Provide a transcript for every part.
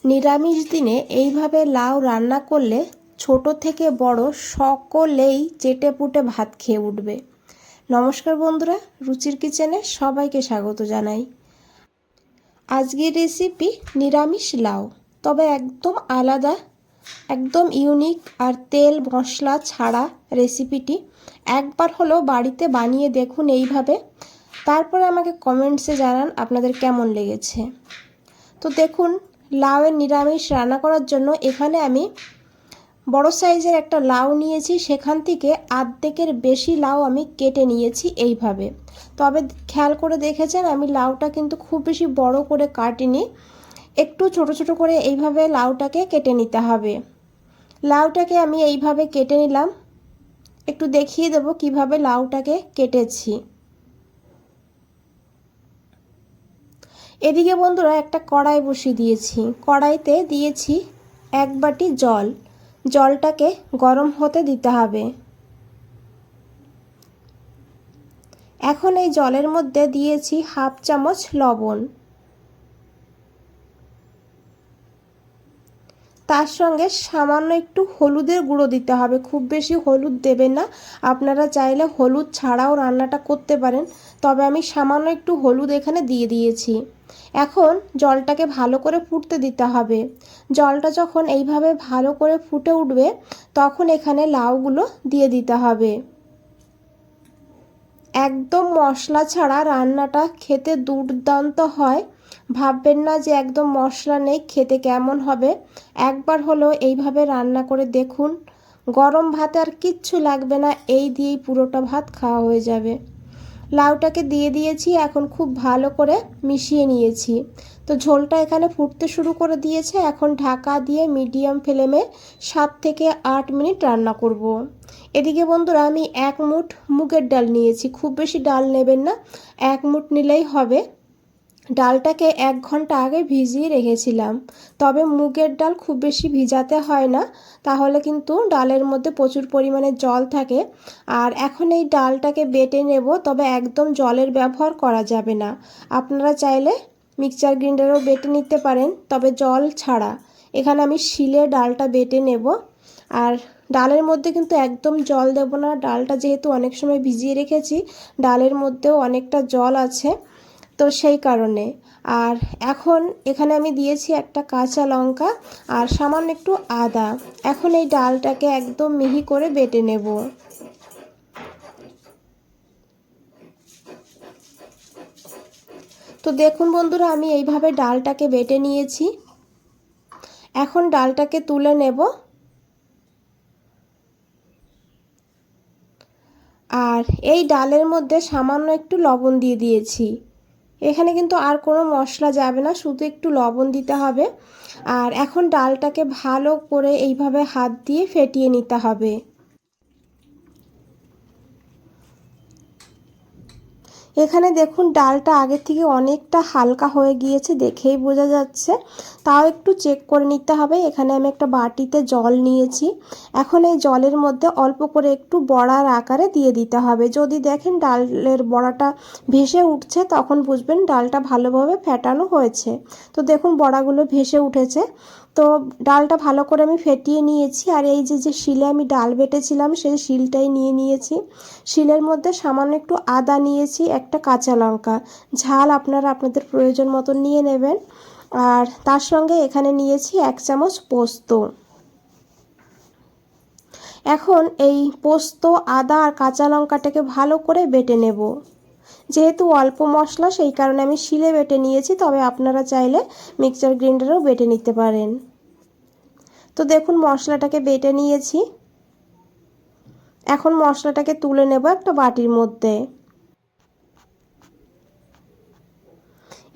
নিরামিষ দিনে এইভাবে লাউ রান্না করলে ছোট থেকে বড় সকলেই চেটেপুটে ভাত খেয়ে উঠবে। নমস্কার বন্ধুরা, রুচির কিচেনে সবাইকে স্বাগত জানাই। আজকের রেসিপি নিরামিষ লাউ, তবে একদম আলাদা, একদম ইউনিক আর তেল মশলা ছাড়া রেসিপিটি একবার হলেও বাড়িতে বানিয়ে দেখুন এইভাবে, তারপরে আমাকে কমেন্টসে জানান আপনাদের কেমন লেগেছে। তো দেখুন, লাউয়ের নিরামিষ রান্না করার জন্য এখানে আমি বড় সাইজের একটা লাউ নিয়েছি, সেখান থেকে অর্ধেকের বেশি লাউ আমি কেটে নিয়েছি এইভাবে। তবে খেয়াল করে দেখেছেন আমি লাউটা কিন্তু খুব বেশি বড় করে কাটিনি, একটু ছোট ছোট করে এইভাবে লাউটাকে কেটে নিতে হবে। লাউটাকে আমি এইভাবে কেটে নিলাম, একটু দেখিয়ে দেবো কিভাবে লাউটাকে কেটেছি। এদিকে বন্ধুরা একটা কড়াই বসিয়ে দিয়েছি, কড়াইতে দিয়েছি 1 বাটি জল, জলটাকে গরম হতে দিতে হবে। এখন এই জলের মধ্যে দিয়েছি 1/2 চামচ লবণ, তার সঙ্গে সামান্য একটু হলুদের গুঁড়ো দিতে হবে, খুব বেশি হলুদ দেবেন না, আপনারা চাইলে হলুদ ছাড়াও রান্নাটা করতে পারেন, তবে আমি সামান্য একটু হলুদ এখানে দিয়ে দিয়েছি। এখন জলটাকে ভালো করে ফুটতে দিতে হবে। জলটা যখন এইভাবে ভালো করে ফুটে উঠবে তখন এখানে লাউগুলো দিয়ে দিতে হবে। একদম মশলা ছাড়া রান্নাটা খেতে দুর্দান্ত হয়, ভাববেন না যে একদম মশলা নেই খেতে কেমন হবে। একবার হলো এইভাবে রান্না করে দেখুন, গরম ভাতে আর কিচ্ছু লাগবে না, এই দিয়েই পুরোটা ভাত খাওয়া হয়ে যাবে। লাউটাকে দিয়ে দিয়েছি, এখন খুব ভালো করে মিশিয়ে নিয়েছি। তো ঝোলটা এখানে ফুটতে শুরু করে দিয়েছে, এখন ঢাকা দিয়ে মিডিয়াম ফ্লেমে 7 থেকে 8 মিনিট রান্না করব। এদিকে বন্ধুরা আমি 1 মুঠ মুগের ডাল নিয়েছি, খুব বেশি ডাল নেবেন না, 1 মুঠ নিলেই হবে। ডালটাকে 1 ঘন্টা আগে ভিজিয়ে রেখেছিলাম, তবে মুগের ডাল খুব বেশি ভিজাতে হয় না, তাহলে কিন্তু ডালের মধ্যে প্রচুর পরিমাণে জল থাকে। আর এখন এই ডালটাকে বেটে নেব, তবে একদম জলের ব্যবহার করা যাবে না, আপনারা চাইলে মিক্সচার গ্রাইন্ডারেও বেটে নিতে পারেন, তবে জল ছাড়া। এখানে আমি শিলে ডালটা বেটে নেব, আর ডালের মধ্যে কিন্তু একদম জল দেব না, ডালটা যেহেতু অনেক সময় ভিজিয়ে রেখেছি ডালের মধ্যেও অনেকটা জল আছে, তো সেই কারণে। আর এখন এখানে আমি দিয়েছি একটা কাঁচা লঙ্কা আর সামান্য একটু আদা। এখন এই ডালটাকে একদম মিহি করে বেটে নেব। তো দেখুন বন্ধুরা, আমি এইভাবে ডালটাকে বেটে নিয়েছি, এখন ডালটাকে তুলে নেব। আর এই ডালের মধ্যে সামান্য একটু লবণ দিয়ে দিয়েছি, এখানে কিন্তু আর কোনো মশলা যাবে না, শুধু একটু লবণ দিতে হবে। আর এখন ডালটাকে ভালো করে এইভাবে হাত দিয়ে ফেটিয়ে নিতে হবে। এখানে দেখুন ডালটা আগের থেকে অনেকটা হালকা হয়ে গিয়েছে, দেখেই বোঝা যাচ্ছে, তাও একটু চেক করে নিতে হবে। এখানে আমি একটা বাটিতে জল নিয়েছি, এখন এই জলের মধ্যে অল্প করে একটু বড়ার আকারে দিয়ে দিতে হবে। যদি দেখেন ডালের বড়াটা ভেসে উঠছে তখন বুঝবেন ডালটা ভালোভাবে ফেটানো হয়েছে। তো দেখুন বড়াগুলো ভেসে উঠেছে। তো ডালটা ভালো করে আমি ফেটিয়ে নিয়েছি, আর এই যে শিলে আমি ডাল বেটেছিলাম সেই শিলটাই নিয়ে নিয়েছি। শিলের মধ্যে সামান্য একটু আদা নিয়েছি, একটা কাঁচা লঙ্কা, ঝাল আপনারা আপনাদের প্রয়োজন মতো নিয়ে নেবেন। আর তার সঙ্গে এখানে নিয়েছি 1 চামচ পোস্ত। এখন এই পোস্ত, আদা আর কাঁচা লঙ্কাটাকে ভালো করে বেটে নেব। যেহেতু অল্প মশলা সেই কারণে আমি শিলে বেটে নিয়েছি, তবে আপনারা চাইলে মিক্সচার গ্রাইন্ডারেও বেটে নিতে পারেন। তো দেখুন মশলাটাকে বেটে নিয়েছি, এখন মশলাটাকে তুলে নেব একটা বাটির মধ্যে।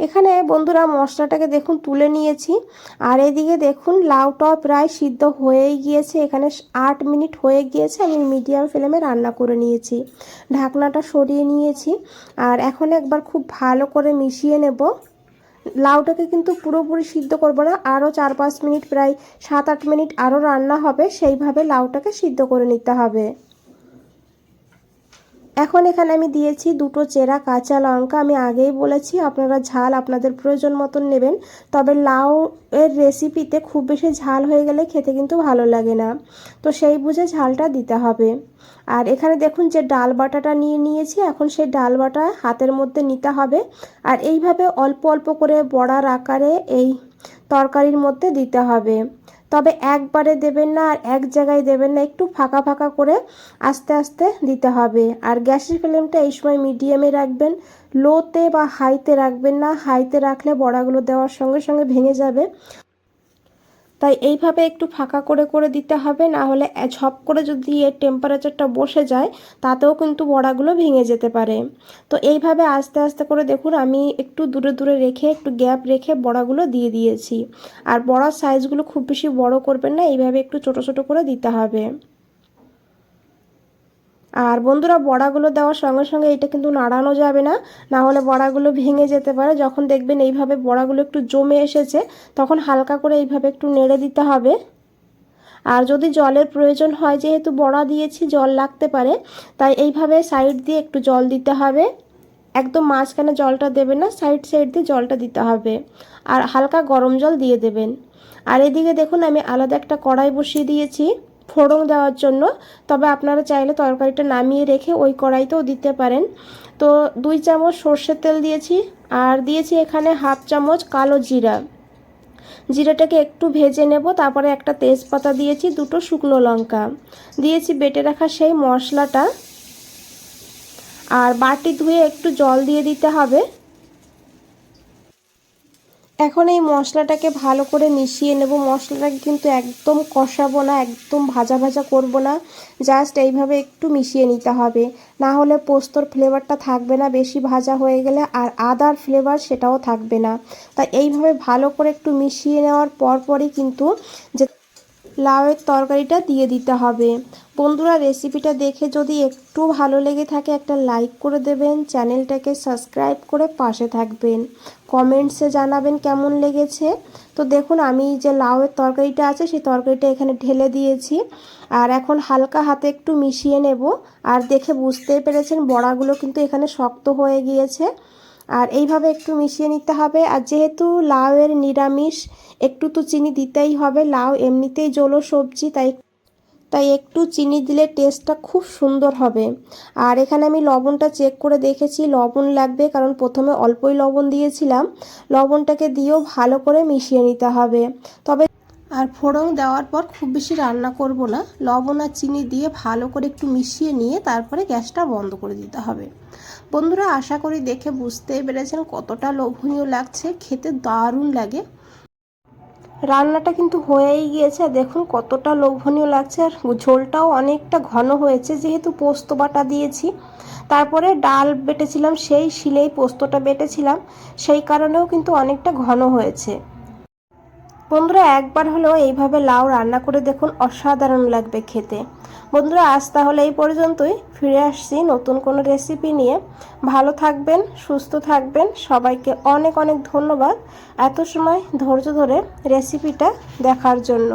এখানে বন্ধুরা মশলাটাকে দেখুন তুলে নিয়েছি, আর এদিকে দেখুন লাউটাও প্রায় সিদ্ধ হয়েই গিয়েছে, এখানে 8 মিনিট হয়ে গিয়েছে, আমি মিডিয়াম ফ্লেমে রান্না করে নিয়েছি। ঢাকনাটা সরিয়ে নিয়েছি, আর এখন একবার খুব ভালো করে মিশিয়ে নেব। লাউটাকে কিন্তু পুরোপুরি সিদ্ধ করব না, আরও 4-5 মিনিট, প্রায় 7-8 মিনিট আরও রান্না হবে, সেইভাবে লাউটাকে সিদ্ধ করে নিতে হবে। এখন এখানে আমি দিয়েছি দুটো চেরা কাঁচা লঙ্কা। আমি আগেই বলেছি আপনারা ঝাল আপনাদের প্রয়োজন মতন নেবেন, তবে লাউ এর রেসিপিতে খুব বেশি ঝাল হয়ে গেলে খেতে কিন্তু ভালো লাগে না, তো সেই বুঝে ঝালটা দিতে হবে। আর এখানে দেখুন যে ডাল বাটাটা নিয়েছি, এখন সেই ডাল বাটা হাতের মধ্যে নিতে হবে আর এইভাবে অল্প অল্প করে বড়ার আকারে এই তরকারির মধ্যে দিতে হবে। তবে একবারে দেবেন না আর এক জায়গায় দেবেন না, একটু ফাঁকা ফাঁকা করে আস্তে আস্তে দিতে হবে। আর গ্যাসের ফ্লেমটা এই সময় মিডিয়ামে রাখবেন, লোতে বা হাইতে রাখবেন না, হাইতে রাখলে বড়াগুলো দেওয়ার সঙ্গে সঙ্গে ভেঙে যাবে। তাই এইভাবে একটু ফাঁকা করে করে দিতে হবে, না হলে ঝপ করে যদি এর টেম্পারেচারটা বসে যায় তাতেও কিন্তু বড়াগুলো ভেঙে যেতে পারে। তো এইভাবে আস্তে আস্তে করে দেখুন আমি একটু দূরে দূরে রেখে একটু গ্যাপ রেখে বড়াগুলো দিয়ে দিয়েছি। আর বড়ার সাইজগুলো খুব বেশি বড় করবেন না, এইভাবে একটু ছোট ছোট করে দিতে হবে। আর বন্ধুরা বড়াগুলো দেওয়ার সঙ্গে সঙ্গে এটা কিন্তু নাড়ানো যাবে না, না হলে বড়াগুলো ভেঙে যেতে পারে। যখন দেখবেন এইভাবে বড়াগুলো একটু জমে এসেছে তখন হালকা করে এইভাবে একটু নেড়ে দিতে হবে। আর যদি জলের প্রয়োজন হয়, যেহেতু বড়া দিয়েছি জল লাগতে পারে, তাই এইভাবে সাইড দিয়ে একটু জল দিতে হবে। একদম মাঝখানে জলটা দেবেন না, সাইড সাইড দিয়ে জলটা দিতে হবে আর হালকা গরম জল দিয়ে দেবেন। আর এদিকে দেখুন আমি আলাদা একটা কড়াই বসিয়ে দিয়েছি ফোড়ন দেওয়ার জন্য, তবে আপনারা চাইলে তরকারিটা নামিয়ে রেখে ওই কড়াইতেও দিতে পারেন। তো 2 চামচ সর্ষের তেল দিয়েছি আর দিয়েছি এখানে হাফ চামচ কালো জিরা। জিরাটাকে একটু ভেজে নেব, তারপরে একটা তেজপাতা দিয়েছি, দুটো শুকনো লঙ্কা দিয়েছি, বেটে রাখা সেই মশলাটা আর বাটি ধুয়ে একটু জল দিয়ে দিতে হবে। এখন এই মশলাটাকে ভালো করে মিশিয়ে নেব। মশলাটাকে কিন্তু একদম কষাবো না, একদম ভাজা ভাজা করব না, জাস্ট এইভাবে একটু মিশিয়ে নিতে হবে, না হলে পোস্তর ফ্লেভারটা থাকবে না বেশি ভাজা হয়ে গেলে, আর আদার ফ্লেভার সেটাও থাকবে না। তাই এইভাবে ভালো করে একটু মিশিয়ে নেওয়ার পরই কিন্তু যে লাউয়ের তরকারিটা দিয়ে দিতে হবে। বন্ধুরা রেসিপিটা দেখে যদি একটু ভালো লেগে থাকে একটা লাইক করে দেবেন, চ্যানেলটাকে সাবস্ক্রাইব করে পাশে থাকবেন, কমেন্টসে জানাবেন কেমন লেগেছে। তো দেখুন আমি যে লাউয়ের তরকারিটা আছে সেই তরকারিটা এখানে ঢেলে দিয়েছি আর এখন হালকা হাতে একটু মিশিয়ে নেব। আর দেখে বুঝতেই পেরেছেন বড়াগুলো কিন্তু এখানে শক্ত হয়ে গিয়েছে। আর এইভাবে একটু মিশিয়ে নিতে হবে। আর যেহেতু লাউয়ের নিরামিষ একটু তো চিনি দিতেই হবে, লাউ এমনিতেই জলো সবজি, তাই একটু চিনি দিলে টেস্টটা খুব সুন্দর হবে। আর এখানে আমি লবণটা চেক করে দেখেছি, লবণ লাগবে, কারণ প্রথমে অল্পই লবণ দিয়েছিলাম। লবণটাকে দিয়েও ভালো করে মিশিয়ে নিতে হবে। তবে আর ফোড়ন দেওয়ার পর খুব বেশি রান্না করব না, লবণ আর চিনি দিয়ে ভালো করে একটু মিশিয়ে নিয়ে তারপরে গ্যাসটা বন্ধ করে দিতে হবে। বন্ধুরা আশা করি দেখে বুঝতেই পেরেছেন কতটা লোভনীয় লাগছে, খেতে দারুণ লাগে। রান্নাটা কিন্তু হয়েই গিয়েছে, দেখুন কতটা লোভনীয় লাগছে। আর ঝোলটাও অনেকটা ঘন হয়েছে, যেহেতু পোস্ত বাটা দিয়েছি, তারপরে ডাল বেটেছিলাম সেই শিলেই পোস্তটা বেটেছিলাম, সেই কারণেও কিন্তু অনেকটা ঘন হয়েছে। বন্ধুরা একবার হলেও এইভাবে লাউ রান্না করে দেখুন, অসাধারণ লাগবে খেতে। বন্ধুরা আজ তাহলে এই পর্যন্তই, ফিরে আসছি নতুন কোনো রেসিপি নিয়ে। ভালো থাকবেন, সুস্থ থাকবেন, সবাইকে অনেক অনেক ধন্যবাদ এত সময় ধৈর্য ধরে রেসিপিটা দেখার জন্য।